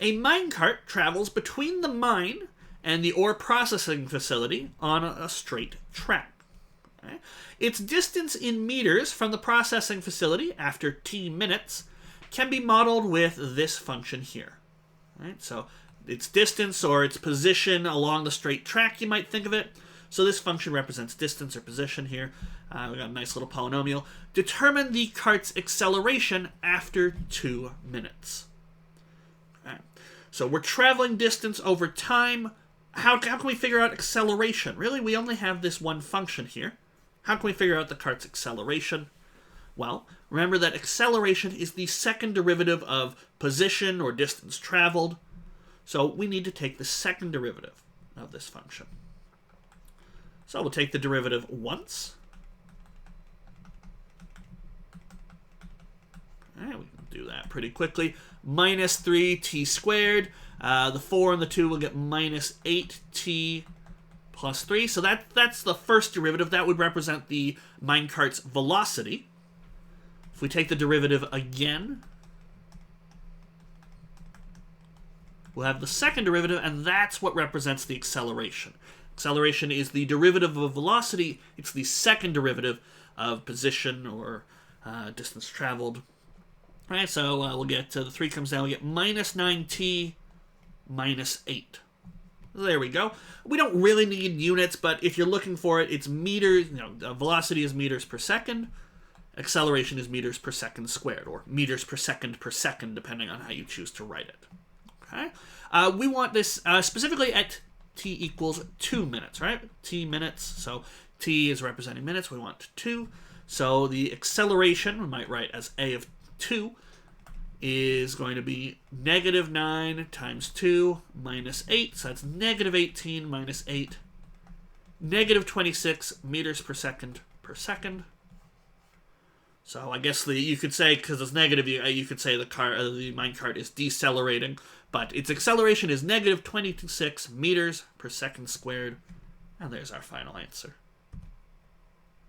A minecart travels between the mine and the ore processing facility on a straight track. Okay? Its distance in meters from the processing facility after t minutes can be modeled with this function here. Right? So its distance or its position along the straight track, you might think of it. So this function represents distance or position here. We got a nice little polynomial. Determine the cart's acceleration after 2 minutes. Okay. So we're traveling distance over time. How can we figure out acceleration? Really, we only have this one function here. How can we figure out the cart's acceleration? Well, remember that acceleration is the second derivative of position or distance traveled. So we need to take the second derivative of this function. So we'll take the derivative once. All right, we can do that pretty quickly. Minus 3t squared. The 4 and the 2 will get minus 8t plus 3. So that's the first derivative. That would represent the minecart's velocity. If we take the derivative again, we'll have the second derivative, and that's what represents the acceleration. Acceleration is the derivative of velocity. It's the second derivative of position or distance traveled. All right, so we'll get, the 3 comes down, we get minus 9t minus 8. There we go. We don't really need units, but if you're looking for it, it's meters, velocity is meters per second. Acceleration is meters per second squared, or meters per second, depending on how you choose to write it. Okay. We want this specifically at t equals 2 minutes, right? T minutes, so t is representing minutes, we want 2. So the acceleration, we might write as a of 2, is going to be negative 9 times 2 minus 8, so that's negative 18 minus 8, negative 26 meters per second. So I guess you could say, because it's negative, you could say the minecart is decelerating, but its acceleration is negative 26 meters per second squared, and there's our final answer.